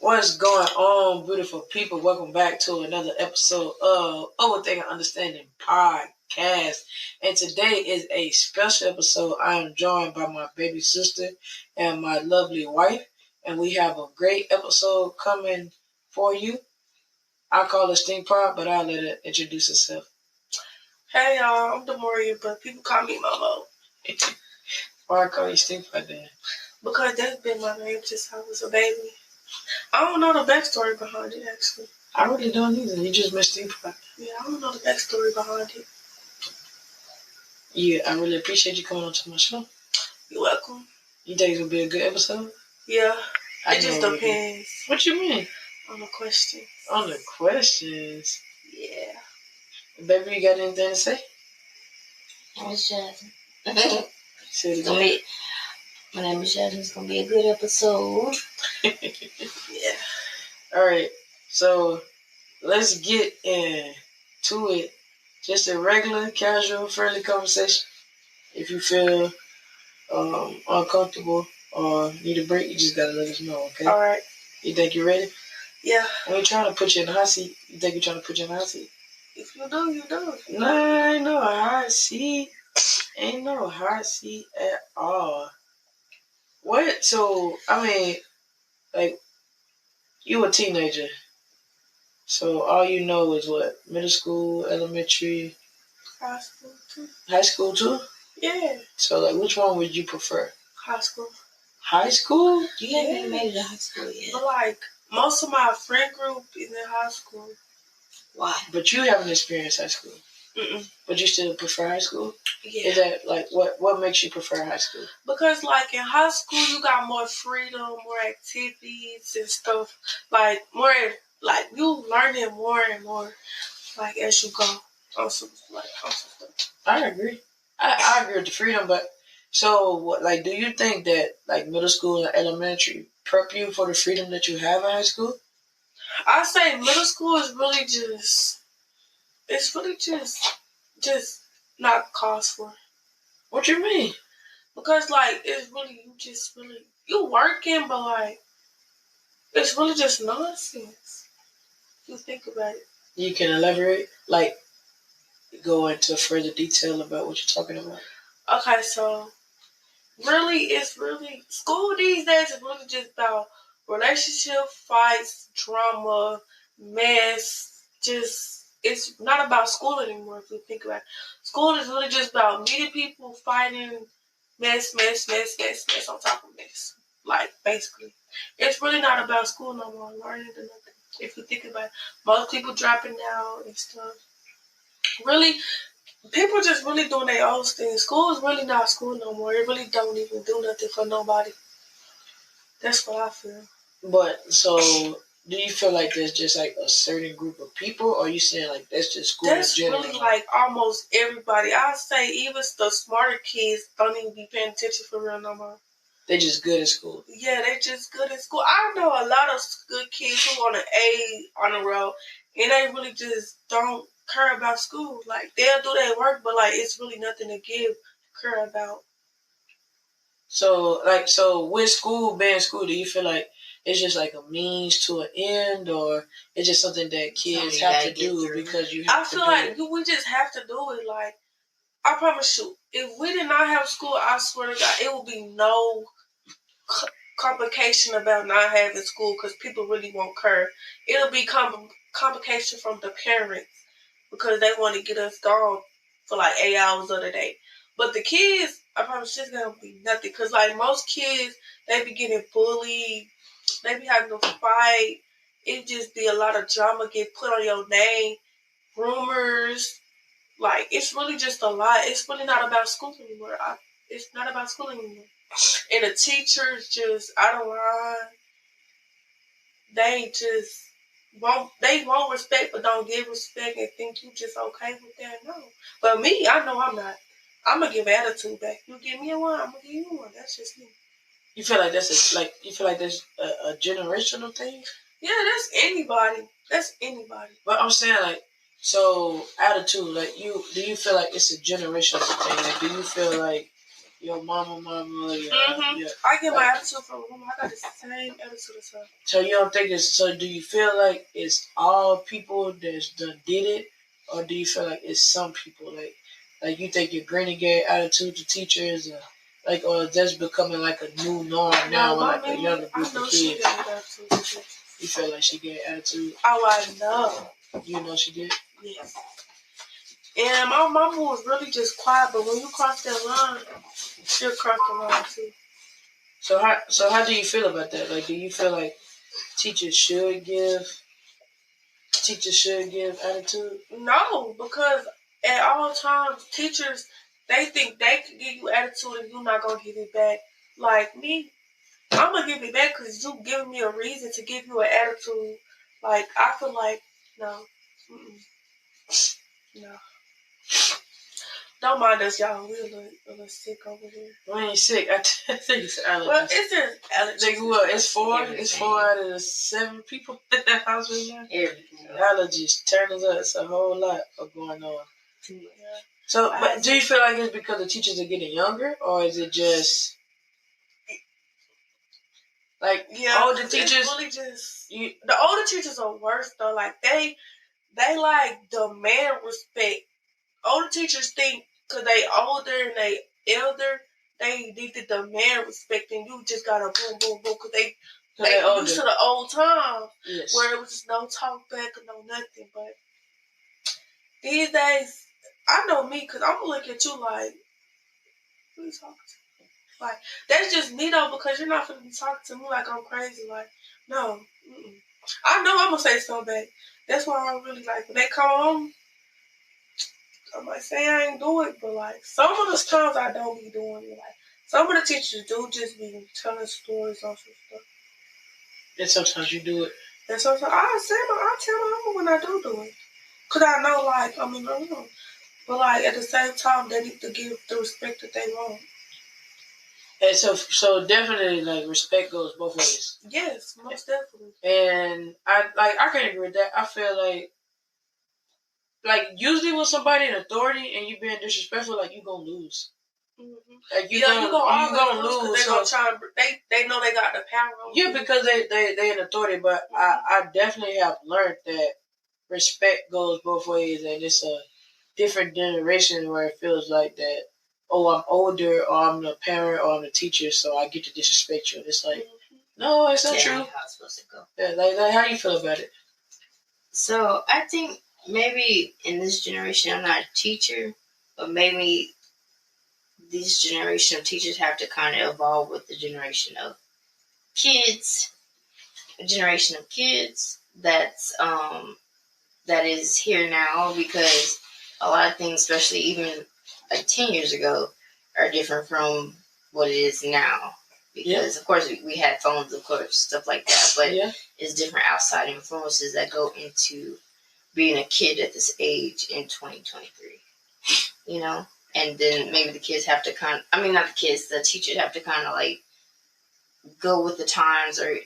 What's going on, beautiful people? Welcome back to another episode of Overthinking Understanding Podcast. And today is a special episode. I am joined by my baby sister and my lovely wife. And we have a great episode coming for you. I call her Stink Pod, but I'll let her introduce herself. Hey y'all, I'm Demoria, but people call me Momo. Why I call you Stink Pod then? Because that's been my name since I was a baby. I don't know the backstory behind it, actually. I really don't either. You just missed Stink Pod. Yeah, I don't know the backstory behind it. Yeah, I really appreciate you coming on to my show. You're welcome. You think it's going to be a good episode? Yeah, it just depends. What you mean? On the questions. On the questions? Yeah. Baby, you got anything to say? Miss Jasmine. Say it again. My name is Jasmine. It's going to be a good episode. Yeah. All right. So, let's get into it. Just a regular, casual, friendly conversation. If you feel uncomfortable or need a break, you just got to let us know, okay? All right. You think you're ready? Yeah. We ain't trying to put you in the hot seat. You think we're trying to put you in the hot seat? If you do, you do. No, ain't no hot seat. Ain't no hot seat at all. What? So, I mean, like, you a teenager. So, all you know is what? Middle school, elementary? High school, too. High school, too? Yeah. So, like, which one would you prefer? High school. High school? You haven't even made it to high school yet. But, like, most of my friend group is in high school. Why? But you haven't experienced high school. Mm-mm. But you still prefer high school? Yeah. Is that, like, what makes you prefer high school? Because, like, in high school, you got more freedom, more activities and stuff. Like, more, like, you learning more and more, like, as you go on some stuff. I agree. I agree with the freedom, but so, what, like, do you think that, like, middle school and elementary prep you for the freedom that you have in high school? I say middle school is really just not cause for. What you mean? Because, like, it's really, you working, but, like, it's really just nonsense. If you think about it. You can elaborate, like, go into further detail about what you're talking about. Okay, so, school these days is really just about relationship, fights, drama, mess, it's not about school anymore if you think about it. School is really just about meeting people, fighting, mess on top of mess. Like, basically. It's really not about school no more, learning or nothing. If you think about it, most people dropping out and stuff. Really, people just really doing their own thing. School is really not school no more. It really don't even do nothing for nobody. That's what I feel. But, so, do you feel like there's just, like, a certain group of people, or are you saying, like, that's just school in general? That's really, like, almost everybody. I say even the smarter kids don't even be paying attention for real no more. They just good at school. Yeah, they just good at school. I know a lot of good kids who want an A on the road, and they really just don't care about school. Like, they'll do their work, but, like, it's really nothing to care about. So, like, with school, being school, do you feel like it's just like a means to an end, or it's just something that kids have to do because you have to do it? I feel like we just have to do it. Like, I promise you, if we did not have school, I swear to God, it would be no complication about not having school because people really won't care. It'll be complication from the parents because they want to get us gone for like 8 hours of the day. But the kids, I promise it's going to be nothing because, like, most kids, they be getting bullied. They be having to fight. It just be a lot of drama get put on your name. Rumors. Like, it's really just a lot. It's really not about school anymore. It's not about school anymore. And the teachers just out of line. They just won't respect but don't give respect and think you just okay with that. No. But me, I know I'm not. I'm going to give attitude back. You give me a one, I'm going to give you one. That's just me. You feel like that's a generational thing? Yeah, that's anybody. But I'm saying, like, so attitude, like, do you feel like it's a generational thing? Like, do you feel like Your mama, yeah. I get my attitude from home. I got the same attitude as her. So you don't think it's, so do you feel like it's all people that's done did it, or do you feel like it's some people, like you think your granny gave attitude to teachers, or that's becoming like a new norm now with like a younger group of kids? She gave attitude to teachers. You feel like she gave attitude? Oh, I know. You know she did? Yes. And my mama was really just quiet, but when you cross that line, she'll cross the line too. So how do you feel about that? Like, do you feel like teachers should give attitude? No, because at all times, teachers, they think they can give you attitude and you're not going to give it back. Like me, I'm going to give it back because you giving me a reason to give you an attitude. Like, I feel like, no. No. Don't mind us, y'all. We're a little sick over here. We ain't sick. I think it's allergies. Well, it's just allergies. Like, what? It's four out of the 7 people in the house right now. Everything. Allergies turning up. It's a whole lot of going on. Yeah. So, but do you feel like it's because the teachers are getting younger, or is it just like older teachers? It's really just the older teachers are worse though. Like they like demand respect. Older teachers think because they older and they elder, they need to demand respect, and you just gotta boom, boom, boom, because they used to the old time where it was just no talk back or no nothing. But these days, I know me because I'm gonna look at you like, who you talking to? Like, that's just me though, because you're not gonna be talking to me like I'm crazy. Like, no, I know I'm gonna say something back. That's why I really like when they come home. I might say I ain't do it, but like some of the times I don't be doing it. Like some of the teachers do just be telling stories on some stuff. And sometimes you do it. And sometimes I tell my mama when I do it, cause I know like I mean I know, but like at the same time they need to give the respect that they want. And so definitely like respect goes both ways. Yes, most definitely. And I can agree with that. I feel like usually when somebody in authority and you being disrespectful, like you gonna lose. Mm-hmm. Like you gonna lose. They gonna try. They know they got the power. Yeah, because they in authority. But I definitely have learned that respect goes both ways, and it's a different generation where it feels like that. Oh, I'm older, or I'm the parent, or I'm the teacher, so I get to disrespect you. And it's like, no, it's not true. How it's supposed to go. Yeah, like how you feel about it? So I think maybe in this generation, I'm not a teacher, but maybe this generation of teachers have to kind of evolve with the generation of kids, a generation of kids that is here now, because a lot of things, especially even like 10 years ago, are different from what it is now. Because, of course, we had phones, of course, stuff like that. But it's different outside influences that go into being a kid at this age in 2023. You know? And then maybe the kids have to not the kids, the teachers have to kind of like go with the times, or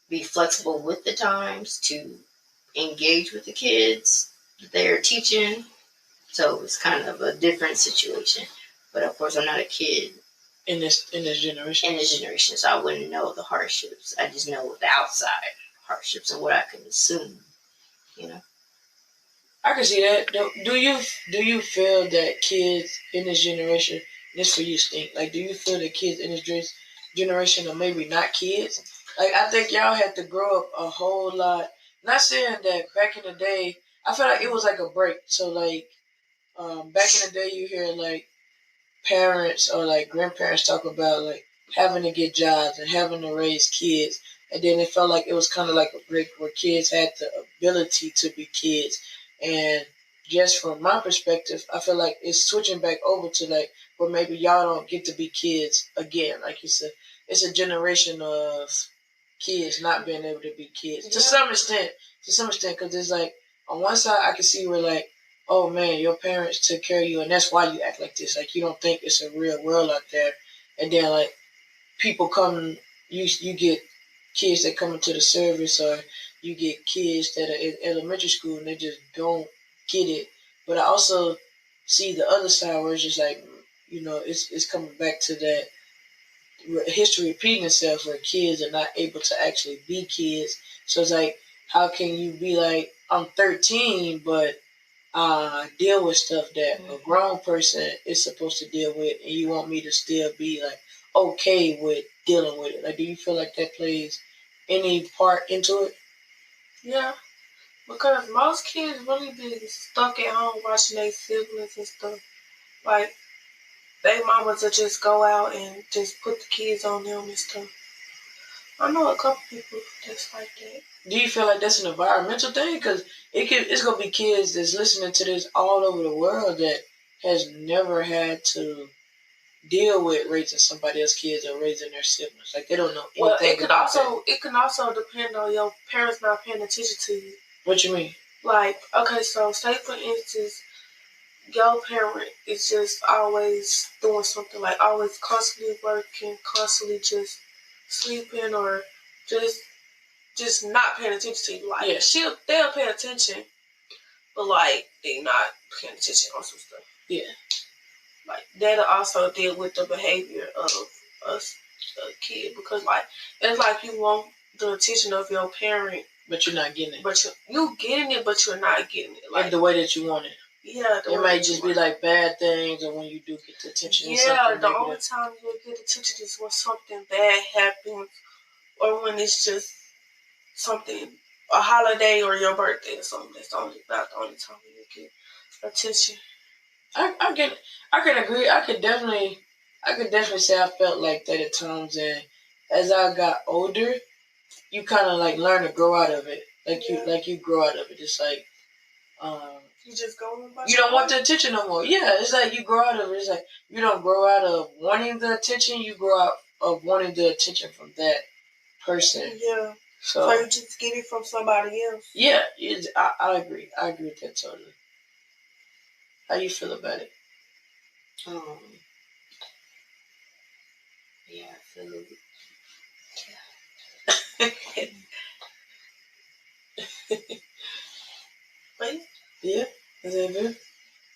be flexible with the times to engage with the kids that they're teaching. So it's kind of a different situation. But of course, I'm not a kid in this generation. So I wouldn't know the hardships. I just know the outside hardships and what I can assume. You know. I can see that. Do you feel that kids in this generation? This for you, Stink. Like, do you feel that kids in this generation are maybe not kids? Like, I think y'all had to grow up a whole lot. Not saying that back in the day, I feel like it was like a break. So, like, back in the day, you hear, like, parents or, like, grandparents talk about, like, having to get jobs and having to raise kids. And then it felt like it was kind of like a break where kids had the ability to be kids. And just from my perspective, I feel like it's switching back over to, like, where maybe y'all don't get to be kids again. Like you said, it's a generation of kids not being able to be kids to some extent, because it's like on one side I can see where like, oh man, your parents took care of you and that's why you act like this. Like you don't think it's a real world out there, and then like people come, you get kids that come into the service, or you get kids that are in elementary school and they just don't get it. But I also see the other side where it's just like it's coming back to that history repeating itself where kids are not able to actually be kids. So it's like, how can you be like, I'm 13, but deal with stuff that a grown person is supposed to deal with, and you want me to still be like okay with dealing with it? Like, do you feel like that plays any part into it? Yeah, because most kids really be stuck at home watching their siblings and stuff. Like, they mamas will just go out and just put the kids on them and stuff. I know a couple people that's like that. Do you feel like that's an environmental thing? Because it's gonna be kids that's listening to this all over the world that has never had to deal with raising somebody else's kids or raising their siblings. Like, they don't know anything. Well, it can also depend on your parents not paying attention to you. What you mean? Like, okay, so say for instance, your parent is just always doing something, like always constantly working, constantly just sleeping, or just not paying attention to you. Like, they'll pay attention, but like they not paying attention on some stuff. Yeah. Like, that'll also deal with the behavior of us, a kid, because like it's like you want the attention of your parent, but you're not getting it. But you getting it, but you're not getting it. Like the way that you want it. Yeah. It might just be like bad things, or when you do get the attention. Yeah, the only time you get attention is when something bad happens, or when it's just something, a holiday or your birthday or something. That's about the only time you get attention. I can agree. I could definitely say I felt like that at times, and as I got older, you kind of like learn to grow out of it. You grow out of it. It's like, you just go. You don't want the attention no more. Yeah, it's like you grow out of it. It's like you don't grow out of wanting the attention. You grow out of wanting the attention from that person. Yeah. So you just get it from somebody else. Yeah, I agree. I agree with that totally. How you feel about it? Yeah, I feel it. Yeah, is that good?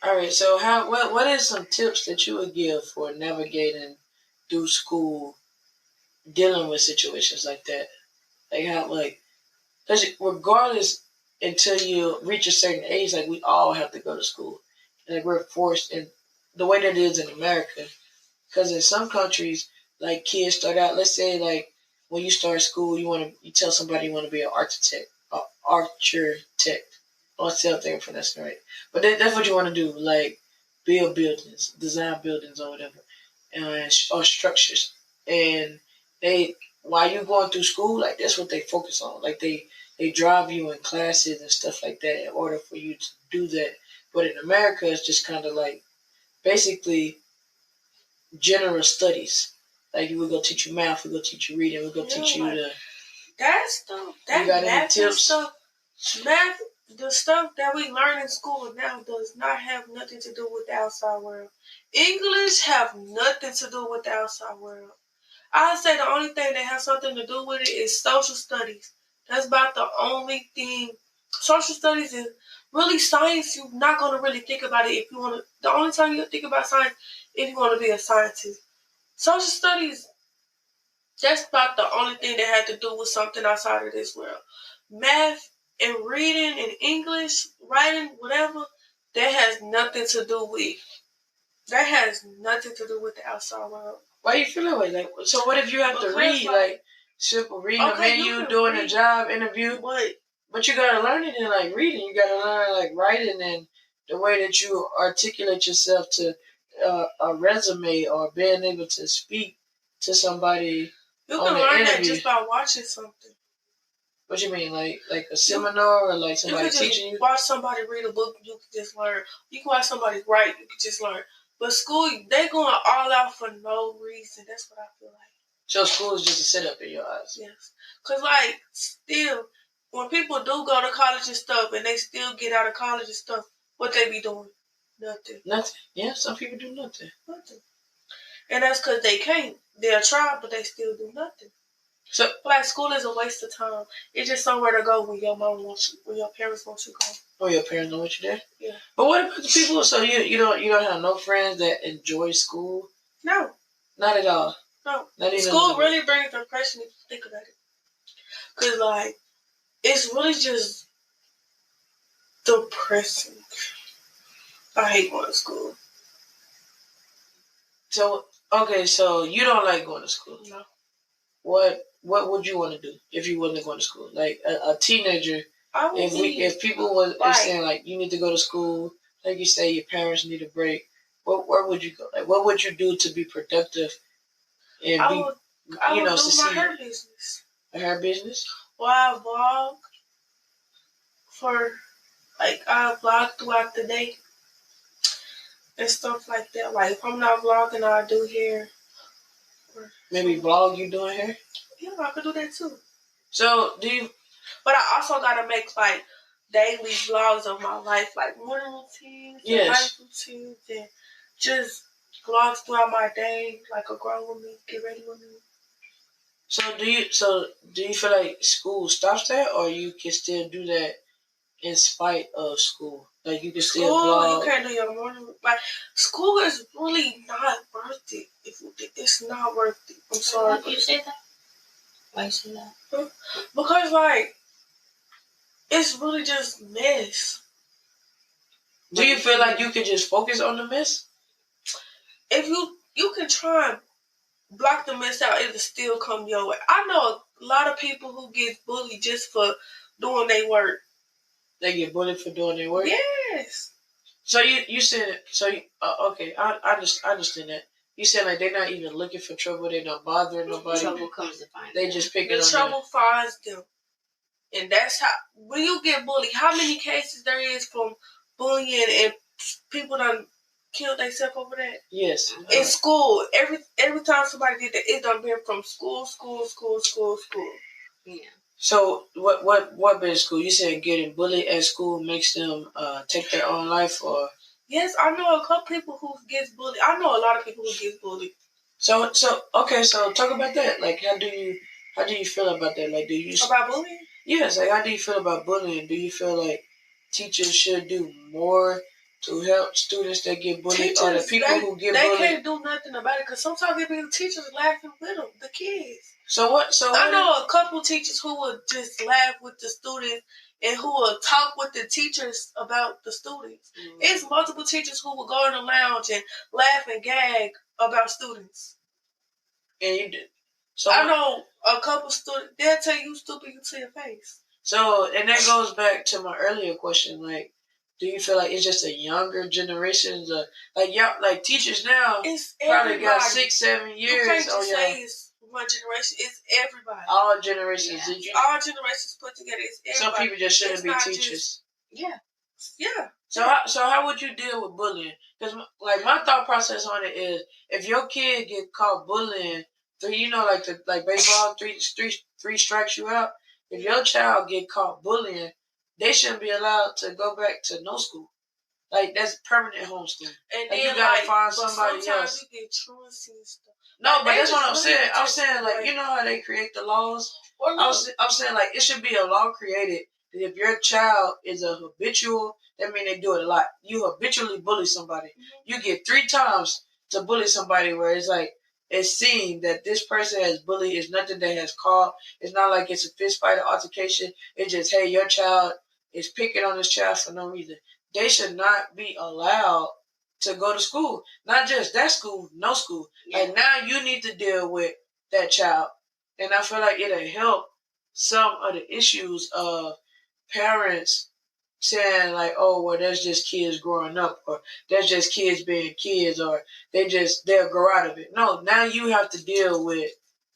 All right. So, what are some tips that you would give for navigating through school, dealing with situations like that? Because regardless, until you reach a certain age, like, we all have to go to school, like, we're forced, in the way that it is in America. Because in some countries, like, kids start out, let's say, like, when you start school, you tell somebody you want to be an architect. I'll say if they're pronouncing right. But that's what you want to do, like, build buildings, design buildings or whatever, or structures. And while you're going through school, like, that's what they focus on. Like, they drive you in classes and stuff like that in order for you to do that. But in America, it's just kind of like, basically, general studies. Like, we're going to teach you math, we're going to teach you reading, we're going to teach you the... That stuff, that math stuff, the stuff that we learn in school now does not have nothing to do with the outside world. English have nothing to do with the outside world. I'd say the only thing that has something to do with it is social studies. That's about the only thing. Social studies is really science. You're not going to really think about it if you want to. The only time you think about science if you want to be a scientist. Social studies, that's about the only thing that had to do with something outside of this world. Math and reading and English, writing, whatever, that has nothing to do with. That has nothing to do with the outside world. Why you feel that way? Like, so what if you have to read, like simple reading a menu, doing a job interview? But you gotta learn it in, like, reading. You gotta learn, like, writing and the way that you articulate yourself to a resume, or being able to speak to somebody. You can learn that just by watching something. What you mean, like a seminar, or like somebody teaching you? Watch somebody read a book, you can just learn. You can watch somebody write, you can just learn. But school, they going all out for no reason. That's what I feel like. So school is just a setup in your eyes? Yes. Because, like, still, when people do go to college and stuff, and they still get out of college and stuff, what they be doing? Nothing. Nothing. Yeah, some people do nothing. Nothing. And that's because they can't. They'll try, but they still do nothing. So, like, school is a waste of time. It's just somewhere to go when your mom wants you, when your parents want you to go. Oh, your parents don't want you there? Yeah. But what about the people? So you don't have no friends that enjoy school? No. Not at all? No. Not even School really brings depression if you think about it. Because, like, it's really just depressing. I hate going to school. So, okay, so you don't like going to school? No. What would you want to do if you wasn't going to school? Like a teenager, if people was saying like you need to go to school, like you say your parents need a break, where would you go? Like what would you do to be productive and I would do my hair business. A hair business? Well, I vlog I vlog throughout the day and stuff like that. Like if I'm not vlogging, I'll do hair. Maybe vlog you doing hair? Yeah, I could do that too. So do you? But I also gotta make like daily vlogs of my life, like morning routines, and night routines, and just vlogs throughout my day, like a grown woman, get ready with me. So do you feel like school stops that, or you can still do that in spite of school? Like you can still vlog. You can't do your morning. Like school is really not worth it. It's not worth it. I'm sorry. Why do you say that? Why you say that? Because like it's really just mess. Do you feel like you can just focus on the mess? If you can try and block the mess out, it'll still come your way. I know a lot of people who get bullied just for doing their work. They get bullied for doing their work? Yes. So you said okay, I understand that. You said like they're not even looking for trouble, they're not bothering nobody. Trouble comes to find them. They just picking on them. The trouble finds them. And that's how when you get bullied, how many cases there is from bullying and people done killed themselves over that? Yes. In school, every time somebody did that, it done been from school. Yeah. So what been school? You said getting bullied at school makes them take their own life, or? Yes, I know a couple people who gets bullied. I know a lot of people who gets bullied. So okay, so talk about that. Like how do you feel about that? Like do you about bullying? Yes, like how do you feel about bullying? Do you feel like teachers should do more to help students that get bullied, teachers, or the people who get bullied? They can't do nothing about it because sometimes it be the teachers laughing with them, the kids. So what? I know a couple teachers who would just laugh with the students and who will talk with the teachers about the students. Mm-hmm. It's multiple teachers who will go in the lounge and laugh and gag about students. And you did. So I know a couple students, they'll tell you stupid to your face. So, and that goes back to my earlier question, like, do you feel like it's just a younger generation? Like, y'all, like teachers now probably got 6-7 years. You can't just say it's one generation. It's everybody. All generations. Yeah. All generations put together. It's everybody. Some people just shouldn't be teachers. Yeah. So how would you deal with bullying? Because like my thought process on it is, if your kid get caught bullying, like baseball, three strikes you out. If your child get caught bullying, they shouldn't be allowed to go back to no school. Like that's permanent homeschool. And like, then you gotta find somebody else. You get truancy and stuff. No, but that's what I'm saying. I'm saying like you know how they create the laws. I'm saying like it should be a law created that if your child is a habitual, that means they do it a lot. You habitually bully somebody. Mm-hmm. You get 3 times to bully somebody where it's like it's seen that this person has bullied. It's nothing that has caused. It's not like it's a fist fight or altercation. It's just, hey, your child is picking on this child for no reason. They should not be allowed to go to school. Not just that school, no school. Yeah. Like now you need to deal with that child. And I feel like it'll help some of the issues of parents saying like, oh, well, that's just kids growing up, or that's just kids being kids, or they'll grow out of it. No, now you have to deal with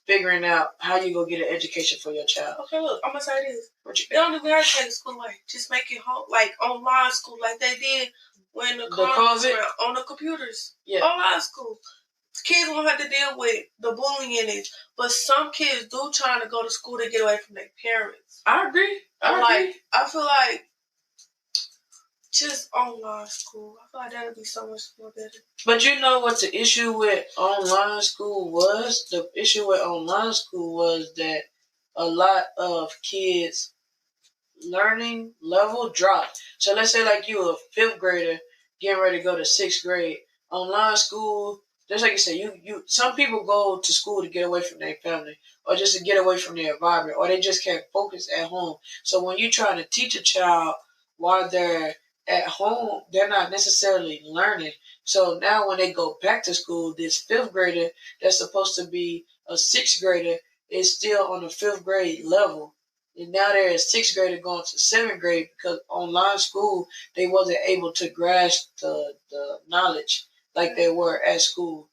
figuring out how you go get an education for your child. Okay, look, I'm gonna say this. They don't even have to take school like just make it home, like online school, like they did when the COVID on the computers. Yeah, online school. Kids won't have to deal with the bullying in it, but some kids do trying to go to school to get away from their parents. I agree. I feel like just online school. I feel like that would be so much more better. But you know what the issue with online school was? The issue with online school was that a lot of kids learning level drop. So let's say like you a fifth grader getting ready to go to sixth grade. Online school, just like you said, you some people go to school to get away from their family or just to get away from their environment or they just can't focus at home. So when you're trying to teach a child while they're at home, they're not necessarily learning. So now when they go back to school, this fifth grader that's supposed to be a sixth grader is still on the fifth grade level. And now they're a sixth grader going to seventh grade because online school, they wasn't able to grasp the knowledge like they were at school.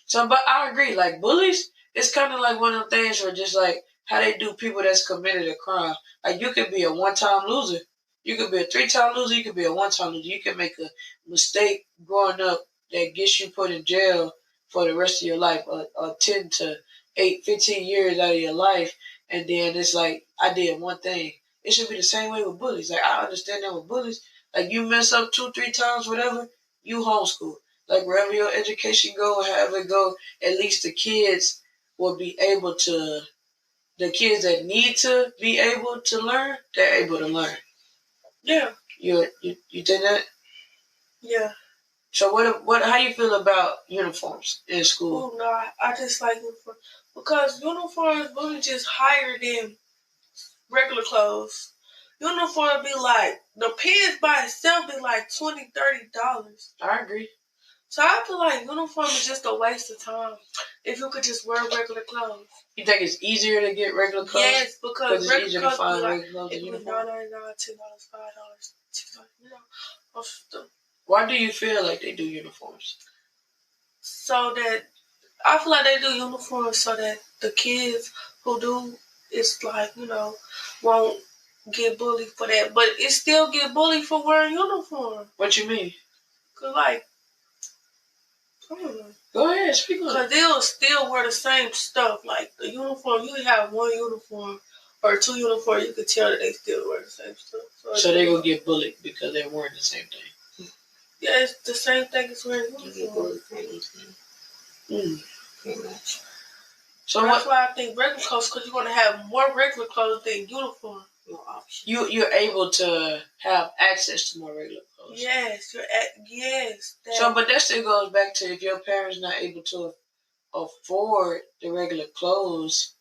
So, but I agree, like bullies, it's kind of like one of the things where just like how they do people that's committed a crime. Like you could be a one-time loser. You could be a three-time loser. You could be a one-time loser. You can make a mistake growing up that gets you put in jail for the rest of your life, or 10 to 8, 15 years out of your life. And then it's like, I did one thing. It should be the same way with bullies. Like, I understand that with bullies. Like, you mess up 2, 3 times, whatever, you homeschool. Like, wherever your education go, however it go, at least the kids will be able to, the kids that need to be able to learn, they're able to learn. Yeah. You did that? Yeah. So how you feel about uniforms in school? Oh, no, I just like uniforms. Because uniforms really just higher than regular clothes. Uniform be like, the pants by itself be like $20, $30. I agree. So I feel like uniform is just a waste of time if you could just wear regular clothes. You think it's easier to get regular clothes? Yes, because it's easier to find like, regular clothes it in could be uniform? $9.99, $10, $5, $6, you know. Why do you feel like they do uniforms? So that, I feel like they do uniforms so that the kids who do, it's like, won't get bullied for that. But it still get bullied for wearing uniform. What you mean? Cause like, I don't know. Go ahead, speak on it. Cause they'll still wear the same stuff. Like the uniform, you have one uniform or two uniforms, you could tell that they still wear the same stuff. So they gonna get bullied because they're wearing the same thing. Yeah, it's the same thing as wearing uniform. You get bullied for anything. Pretty much. So that's why I think regular clothes, because you're gonna have more regular clothes than uniform. No option. You're able to have access to more regular clothes. Yes, yes. So, but that still goes back to if your parents not able to afford the regular clothes.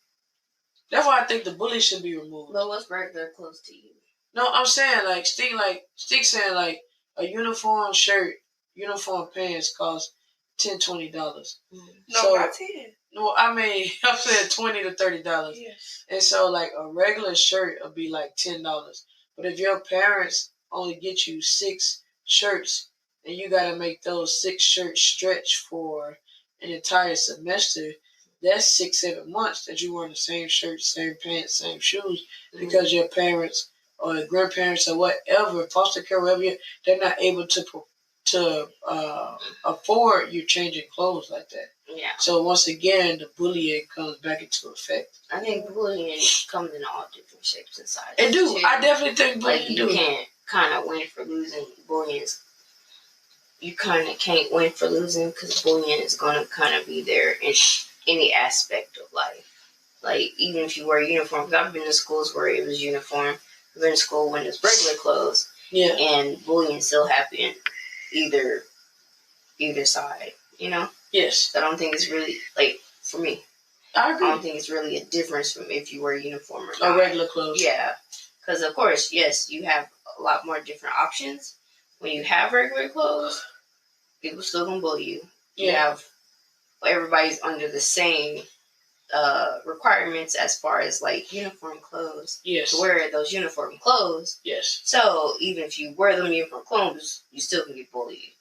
That's why I think the bully should be removed. But what's regular clothes to you? No, I'm saying like Stick saying like a uniform shirt, uniform pants cost $10-$20. No, so, not 10. No, I mean I'm saying $20 to $30. Yes. And so like a regular shirt would be like $10. But if your parents only get you 6 shirts and you gotta make those 6 shirts stretch for an entire semester, that's 6-7 months that you wearing the same shirt, same pants, same shoes because your parents or grandparents or whatever, foster care, whatever, they're not able to afford you changing clothes like that. Yeah. So once again, the bullying comes back into effect. I think bullying comes in all different shapes and sizes. It do. Too. I definitely think bullying like you can't kind of win for losing. Bullying, you kind of can't win for losing because bullying is going to kind of be there in any aspect of life. Like even if you wear a uniform, I've been in schools where it was uniform. I've been in school when it's regular clothes. Yeah. And bullying still happened either side, Yes. So I don't think it's really, like, for me, I agree. I don't think it's really a difference from if you wear a uniform or not. Or regular clothes. Yeah. Because, of course, yes, you have a lot more different options. When you have regular clothes, people still gonna bully you. You have, everybody's under the same requirements as far as, like, uniform clothes. Yes. To wear those uniform clothes. Yes. So, even if you wear them uniform clothes, you still can get bullied.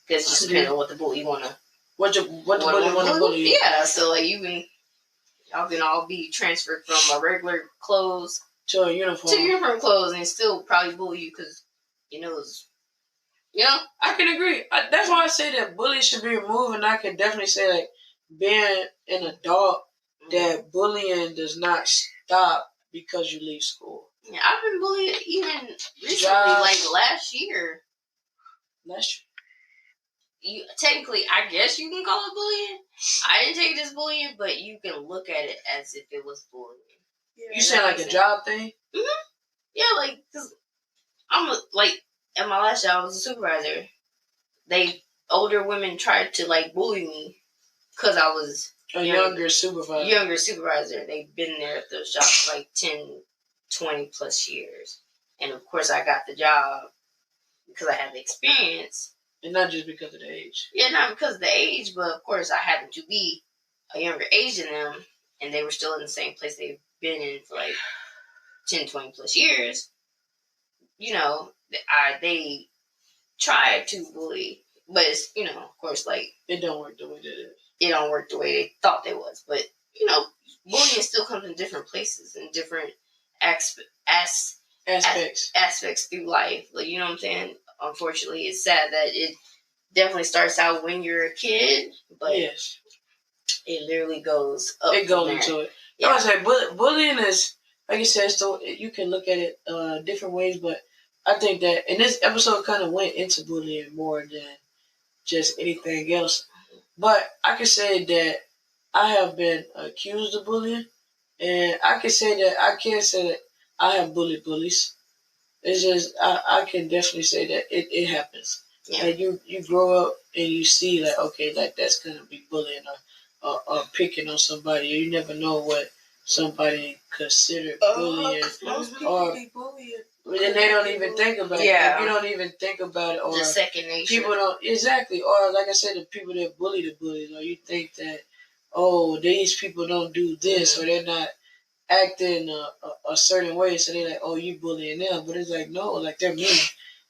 Because it just depends on what the bully want to. What the bully want to bully you? Yeah, so like y'all can all be transferred from a regular clothes to a uniform. To uniform clothes and still probably bully you because I can agree. That's why I say that bullying should be removed, and I can definitely say like being an adult that bullying does not stop because you leave school. Yeah, I've been bullied even recently, like last year. Technically, I guess you can call it bullying. I didn't take it as bullying, but you can look at it as if it was bullying. Yeah, you saying like a job thing? Mm-hmm. Yeah, like, cause at my last job, I was a supervisor. Older women tried to like bully me because I was a younger supervisor. They've been there at those jobs for like 10, 20 plus years. And of course, I got the job because I had the experience. And not just because of the age. Yeah, not because of the age, but of course, I happened to be a younger age than them, and they were still in the same place they've been in for like 10, 20 plus years. You know, they tried to bully, but it's, you know, of course, like, it don't work the way that it is. It don't work the way they thought they was. But, you know, bullying still comes in different places and different aspects through life. Like, you know what I'm saying? Unfortunately, it's sad that it definitely starts out when you're a kid, but yes, it literally goes up. It goes into it. Yeah. I was like, bullying is, like you said, so you can look at it different ways, but I think that, and this episode kind of went into bullying more than just anything else. But I can say that I have been accused of bullying, and I can say that I have bullied bullies. It's just I can definitely say that it happens. Yeah. Like you grow up and you see like, okay, like that's gonna be bullying or picking on somebody. You never know what somebody considered bullying. Most people be bullying. And they don't even think about it. Like, you don't even think about it. Or the second nature. People don't, exactly. Or like I said, the people that bully the bullies, or you think that, oh, these people don't do this, or they're not acting a certain way, so they're like, oh, you bullying them. But it's like, no, like they're mean.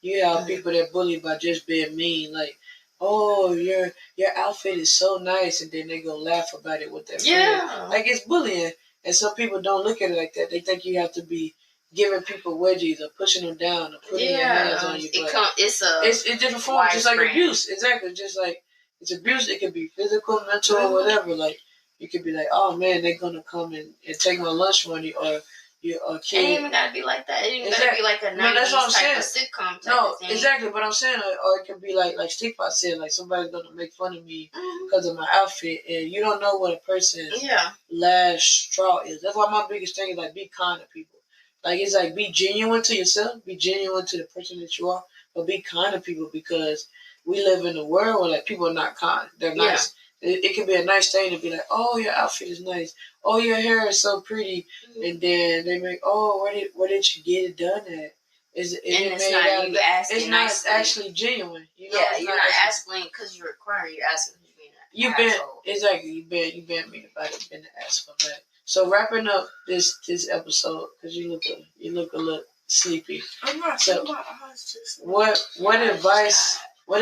You have people that bully by just being mean, like, oh, your outfit is so nice, and then they go laugh about it with their friend. Like, it's bullying. And some people don't look at it like that. They think you have to be giving people wedgies or pushing them down or putting your hands on you. But it's different forms, just like abuse. Exactly, just like it's abuse. It can be physical, mental, or whatever. Like, you could be like, oh man, they're gonna come and take my lunch money, or you a kid. It ain't even gotta be like that. It ain't gotta be like a 90s type of sitcom type of thing. Exactly. But I'm saying, or it could be like Steakpot said, like somebody's gonna make fun of me because of my outfit, and you don't know what a person's last straw is. That's why my biggest thing is like, be kind to people. Like, it's like, be genuine to yourself, be genuine to the person that you are, but be kind to people, because we live in a world where like people are not kind. They're nice. It can be a nice thing to be like, oh, your outfit is nice. Oh, your hair is so pretty. And then they make, oh, where did you get it done at? It's not actually genuine. You know, you're not asking because you're requiring. You're asking because you're being an asshole. Exactly. You been mean about it. Been the asshole about it. So wrapping up this episode, because you look a little sleepy. I'm not. So my eyes just. What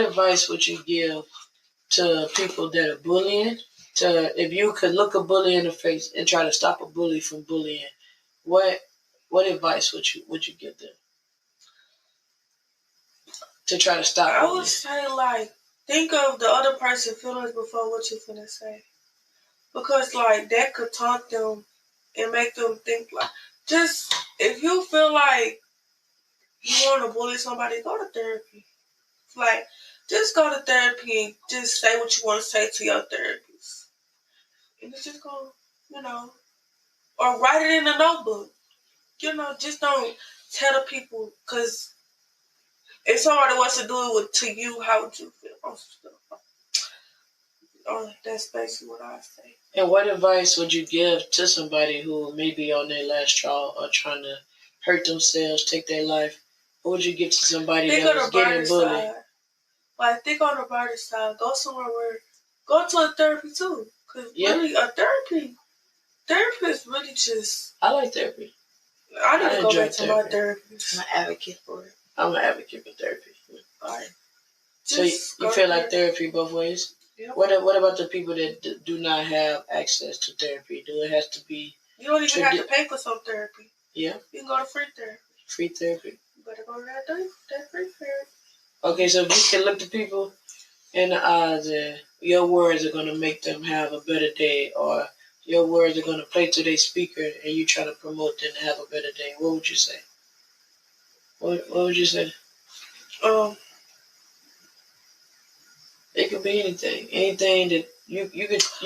advice would you give to people that are bullying? If you could look a bully in the face and try to stop a bully from bullying, what advice would you give them to try to stop? I would say, like, think of the other person's feelings before what you're finna say, because like that could taunt them and make them think like, just if you feel like you want to bully somebody, go to therapy. Like, just go to therapy and just say what you want to say to your therapist. And it's just going, or write it in a notebook. Just don't tell the people, because if somebody wants to do it to you, how would you feel? That's basically what I say. And what advice would you give to somebody who may be on their last straw or trying to hurt themselves, take their life? What would you give to somebody that was getting bullied? Like, think on the brighter side. Go somewhere go to a therapy too. Because really, a therapy is really just... I like therapy. I need to go back to my therapist. I'm an advocate for it. I'm an advocate for therapy. Right. So you feel like therapy both ways? Yep. What about the people that do not have access to therapy? Do it have to be... You don't even have to pay for some therapy. Yeah. You can go to free therapy. Free therapy. You better go to that free therapy. Okay, so if you can look the people in the eyes and your words are going to make them have a better day, or your words are going to play to their speaker and you try to promote them to have a better day, what would you say? What would you say? It could be anything. Anything that you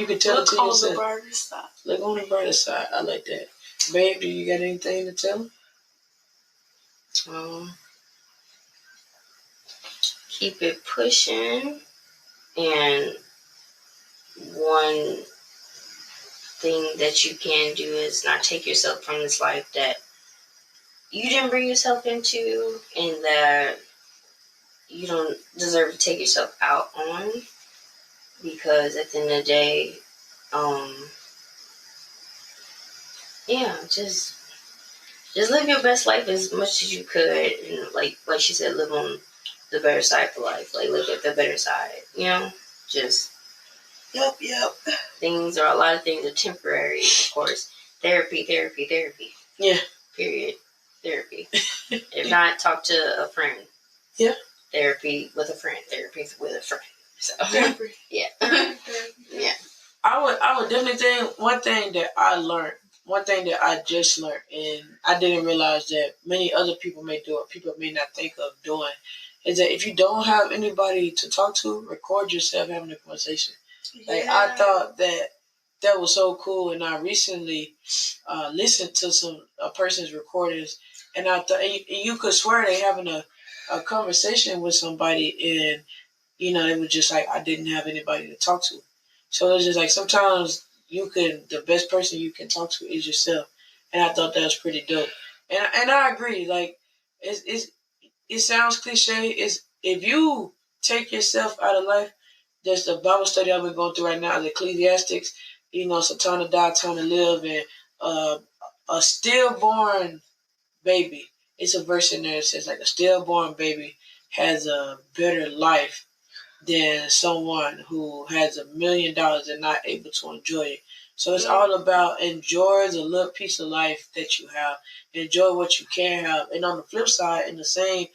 could tell it to yourself. Look on the brighter side. Look on the brighter side. I like that. Babe, do you got anything to tell them? Keep it pushing. And one thing that you can do is not take yourself from this life that you didn't bring yourself into and that you don't deserve to take yourself out on, because at the end of the day, just live your best life as much as you could, and like she said, live on the better side of life, like live at the better side, just Yep. a lot of things are temporary, of course. Therapy. Yeah. Period. Therapy. If not, talk to a friend. Yeah. Therapy with a friend. So yeah. Yeah. I would definitely think one thing that I just learned, and I didn't realize that many other people may do it, people may not think of doing, is that if you don't have anybody to talk to, record yourself having a conversation. Like, I thought that was so cool, and I recently listened to a person's recordings, and I thought, and you could swear they having a conversation with somebody, and it was just like I didn't have anybody to talk to. So it's just like sometimes the best person you can talk to is yourself, and I thought that was pretty dope. And I agree. Like, it sounds cliche. Is if you take yourself out of life, there's the Bible study I've been going through right now, the Ecclesiastics. So time to die, time to live, and a stillborn baby. It's a verse in there that says like a stillborn baby has a better life than someone who has $1 million and not able to enjoy it. So it's all about enjoy the little piece of life that you have. Enjoy what you can have. And on the flip side, in the same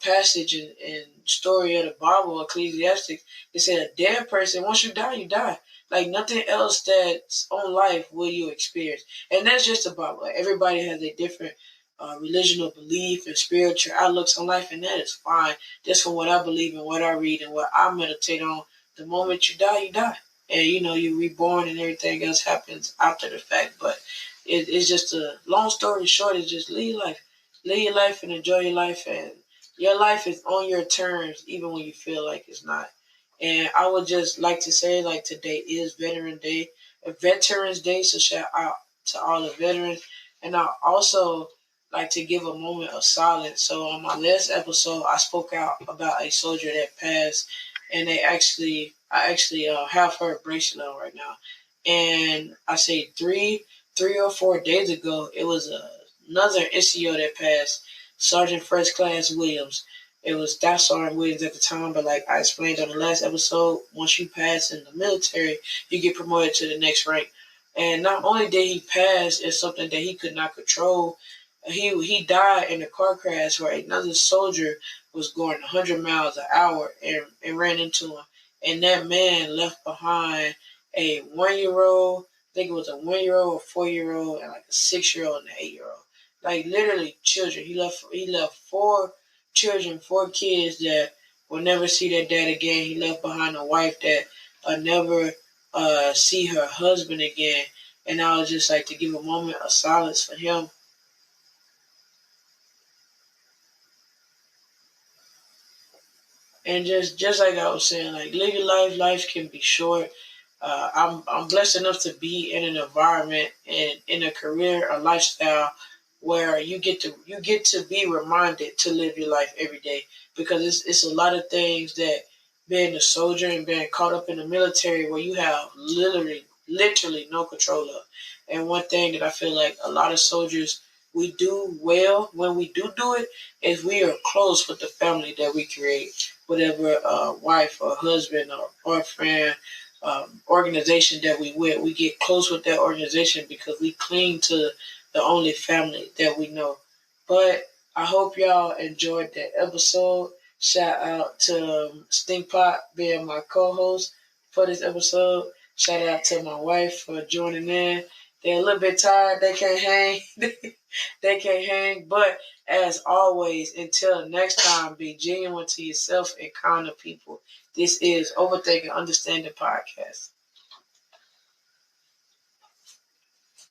passage and story of the Bible, Ecclesiastes, it said a dead person, once you die, you die. Like nothing else that's on life will you experience. And that's just the Bible. Everybody has a different religion or belief and spiritual outlooks on life, and that is fine. Just from what I believe and what I read and what I meditate on, the moment you die, you die. And you're reborn and everything else happens after the fact. But it's just a long story short, is just live your life. Live your life and enjoy your life. And your life is on your terms, even when you feel like it's not. And I would just like to say, like, today is Veterans Day, so shout out to all the veterans. And I also like to give a moment of silence. So on my last episode, I spoke out about a soldier that passed, and I actually have her bracelet on right now. And I say 3 or 4 days ago, it was another NCO that passed, Sergeant First Class Williams. It was Staff Sergeant Williams at the time, but like I explained on the last episode, once you pass in the military, you get promoted to the next rank. And not only did he pass, it's something that he could not control. He died in a car crash where another soldier was going 100 miles an hour and ran into him. And that man left behind a 1-year-old, I think it was a 1-year-old, a 4-year-old, and like a 6-year-old and an 8-year-old. Like literally children. He left 4 children, 4 kids that will never see their dad again. He left behind a wife that never see her husband again. And I would just like to give a moment of silence for him. And just like I was saying, like live your life. Life can be short. I'm blessed enough to be in an environment and in a career, a lifestyle where you get to be reminded to live your life every day, because it's a lot of things that being a soldier and being caught up in the military where you have literally no control of. And one thing that I feel like a lot of soldiers, we do well when we do it is we are close with the family that we create, whatever wife or husband or boyfriend organization that we get close with that organization because we cling to the only family that we know. But I hope y'all enjoyed that episode. Shout out to Stinkpot being my co-host for this episode. Shout out to my wife for joining in. They're a little bit tired. They can't hang. They can't hang. But as always, until next time, be genuine to yourself and kind to people. This is Overthinking Understanding Podcast.